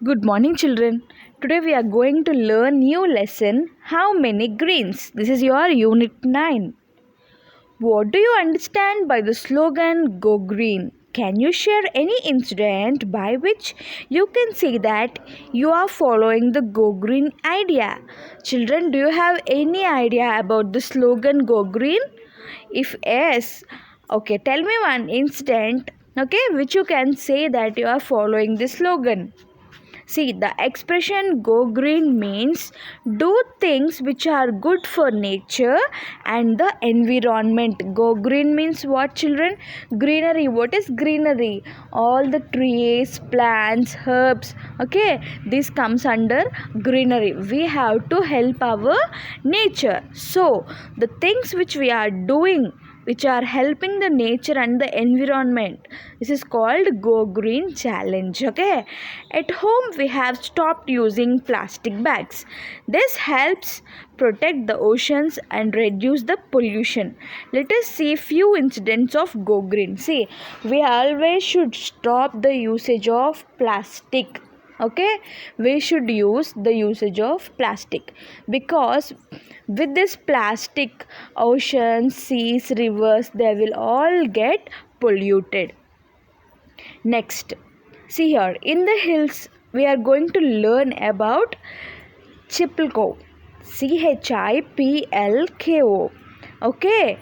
Good morning, children. Today we are going to learn new lesson How many greens? This is your unit 9. What do you understand by the slogan Go Green? Can you share any incident by which you can say that you are following the Go Green idea? Children, do you have any idea about the slogan Go Green? If yes, okay, tell me one incident, okay, which you can say that you are following the slogan. See, the expression go green means do things which are good for nature and the environment. Go green means what, children? Greenery. What is greenery? All the trees, plants, herbs. Okay, this comes under greenery. We have to help our nature. So, the things which we are doing which are helping the nature and the environment, this is called Go Green Challenge. Okay, at home we have stopped using plastic bags. This helps protect the oceans and reduce the pollution. Let us see few incidents of Go Green. See, we always should stop the usage of plastic. Okay, we should use the usage of plastic, because with this plastic, oceans, seas, rivers, they will all get polluted. Next, see here in the hills we are going to learn about chipko. CHIPLKO. Okay,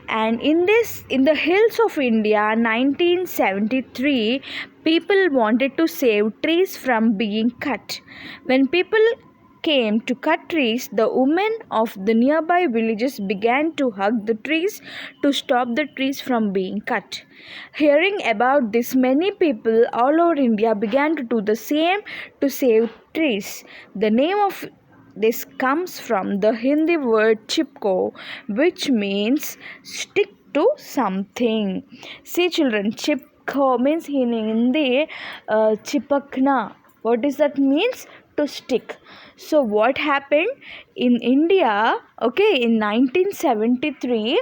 and in the hills of India 1973, people wanted to save trees from being cut. When people came to cut trees, the women of the nearby villages began to hug the trees to stop the trees from being cut. Hearing about this, many people all over India began to do the same to save trees. The name of this comes from the Hindi word chipko, which means stick to something. See, children, chipko means in Hindi chipakna. What does that means? To stick. So, what happened in India? Okay, in 1973.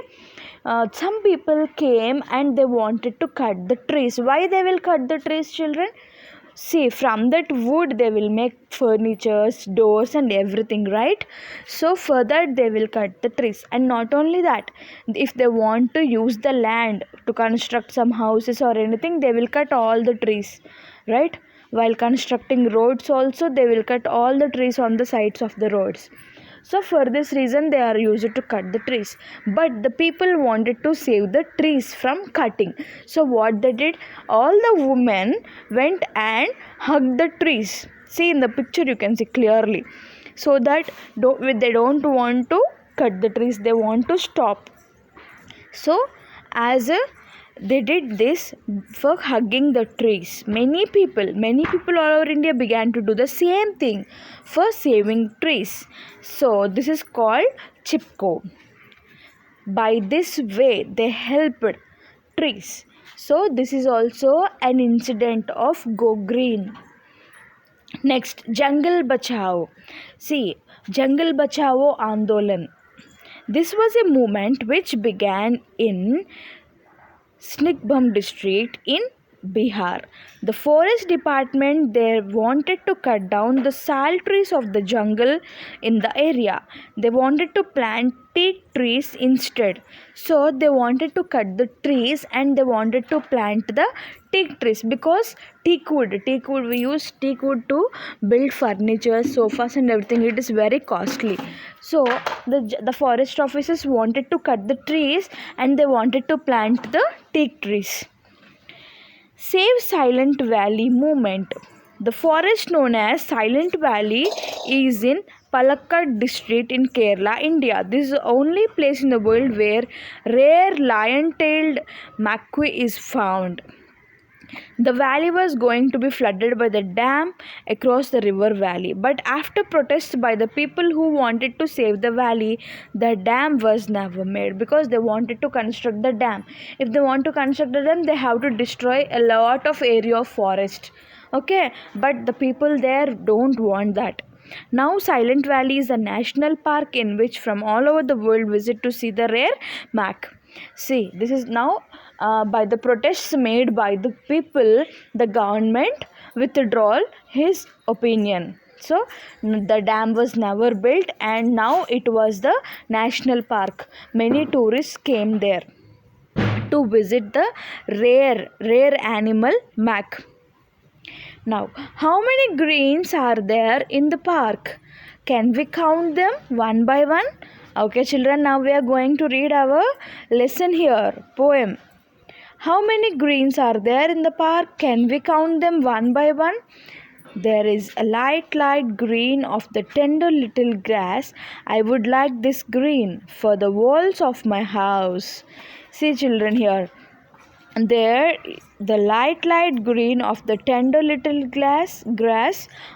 Some people came and they wanted to cut the trees. Why they will cut the trees, children? See, from that wood they will make furnitures, doors and everything, right? So for that they will cut the trees. And not only that, if they want to use the land to construct some houses or anything, they will cut all the trees, right? While constructing roads also, they will cut all the trees on the sides of the roads. So for this reason they are used to cut the trees. But the people wanted to save the trees from cutting. So what they did, all the women went and hugged the trees. See, in the picture you can see clearly. So that they don't want to cut the trees, they want to stop. So as a they did this for hugging the trees. Many people all over India began to do the same thing for saving trees. So this is called chipko. By this way they helped trees. So this is also an incident of Go Green. Next, Jangal Bachao. See, Jangal Bachao Andolan. This was a movement which began in Snigbam district in Bihar. The forest department there wanted to cut down the sal trees of the jungle in the area. They wanted to plant teak trees instead. So they wanted to cut the trees and they wanted to plant the teak trees, because teak wood we use teak wood to build furniture, sofas and everything. It is very costly. So the forest officers wanted to cut the trees and they wanted to plant the teak trees. Save Silent Valley movement. The forest known as Silent Valley is in Palakkad district in Kerala, India. This is the only place in the world where rare lion-tailed macaque is found. The valley was going to be flooded by the dam across the river valley, but after protests by the people who wanted to save the valley, the dam was never made, because they wanted to construct the dam. If they want to construct the dam, they have to destroy a lot of area of forest. Okay, but the people there don't want that. Now Silent Valley is a national park in which from all over the world visit to see the rare mac. See, this is now by the protests made by the people, the government withdrew his opinion. So the dam was never built, and now it was the national park. Many tourists came there to visit the rare animal Mac. Now, how many greens are there in the park? Can we count them one by one? Okay, children, now we are going to read our lesson here, poem. How many greens are there in the park? Can we count them one by one? There is a light green of the tender little grass. I would like this green for the walls of my house. See, children, here. There, the light green of the tender little grass.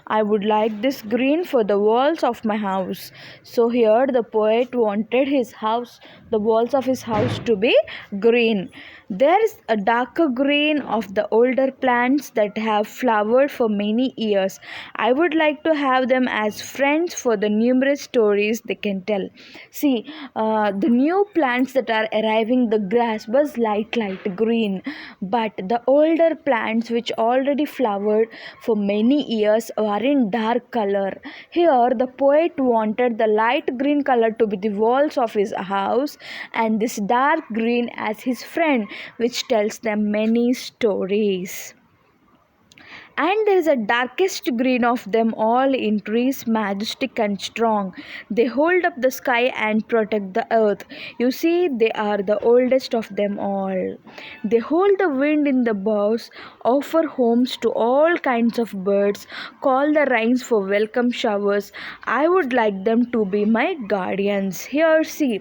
I would like this green for the walls of my house. So here the poet wanted the walls of his house to be green. There is a darker green of the older plants that have flowered for many years. I would like to have them as friends for the numerous stories they can tell. See, the new plants that are arriving, the grass was light green, but the older plants which already flowered for many years are in dark color. Here the poet wanted the light green color to be the walls of his house, and this dark green as his friend, which tells them many stories. And there is a darkest green of them all in trees, majestic and strong. They hold up the sky and protect the earth. You see, they are the oldest of them all. They hold the wind in the boughs, offer homes to all kinds of birds, call the rains for welcome showers. I would like them to be my guardians. Here, see.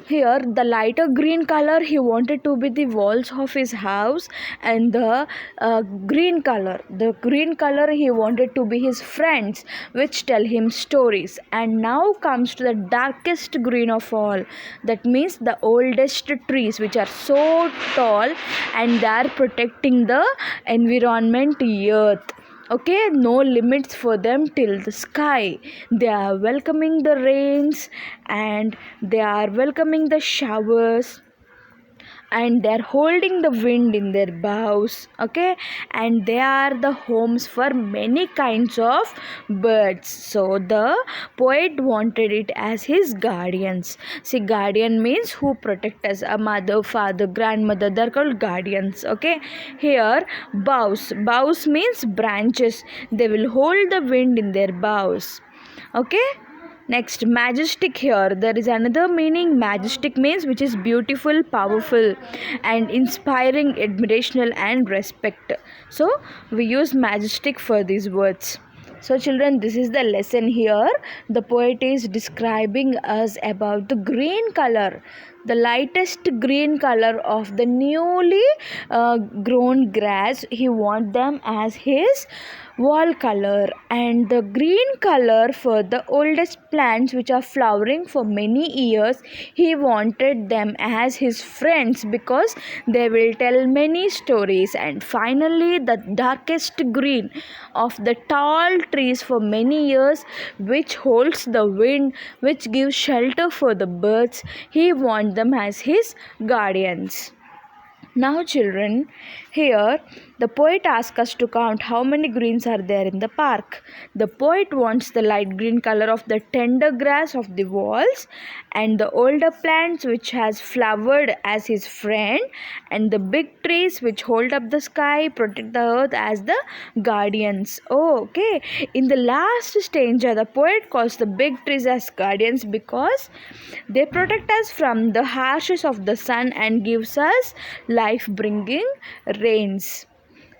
Here, the lighter green color he wanted to be the walls of his house, and the green color he wanted to be his friends, which tell him stories. And now comes to the darkest green of all. That means the oldest trees, which are so tall and they are protecting the environment, earth. Okay, no limits for them till the sky. They are welcoming the rains, and they are welcoming the showers, and they're holding the wind in their boughs. Okay, and they are the homes for many kinds of birds. So the poet wanted it as his guardians. See, guardian means who protect us. A mother, father, grandmother, they're called guardians. Okay, here boughs means branches. They will hold the wind in their boughs. Okay, next, majestic. Here there is another meaning. Majestic means which is beautiful, powerful, and inspiring, admirational, and respect. So we use majestic for these words. So children, this is the lesson here. The poet is describing us about the green color, the lightest green color of the newly grown grass. He wants them as his wall color, and the green color for the oldest plants which are flowering for many years. He wanted them as his friends because they will tell many stories. And finally, the darkest green of the tall trees for many years, which holds the wind, which gives shelter for the birds. He wants them as his guardians. Now children, here the poet asks us to count how many greens are there in the park. The poet wants the light green color of the tender grass of the walls, and the older plants which has flowered as his friend, and the big trees which hold up the sky, protect the earth as the guardians. Oh, okay. In the last stanza, the poet calls the big trees as guardians because they protect us from the harshness of the sun and gives us life bringing rains.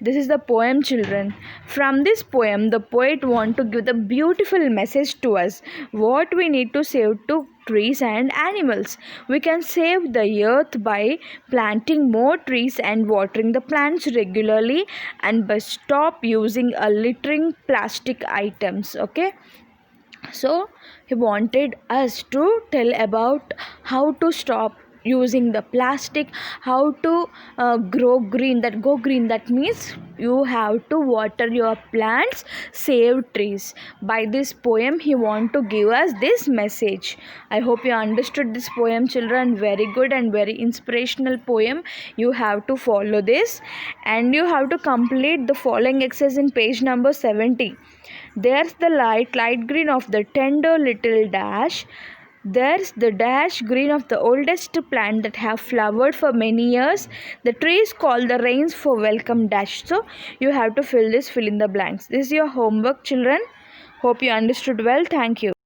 This is the poem, children. From this poem, the poet want to give the beautiful message to us what we need to save to trees and animals. We can save the earth by planting more trees and watering the plants regularly, and by stop using littering plastic items. Okay, so he wanted us to tell about how to stop using the plastic, how to grow green, that go green, that means you have to water your plants, save trees. By this poem he want to give us this message. I hope you understood this poem, children. Very good and very inspirational poem. You have to follow this, and you have to complete the following exercise in page number 70. There's the light green of the tender little dash. There's the dash green of the oldest plant that have flowered for many years. The trees call the rains for welcome dash. So you have to fill in the blanks. This is your homework, children. Hope you understood well. Thank you.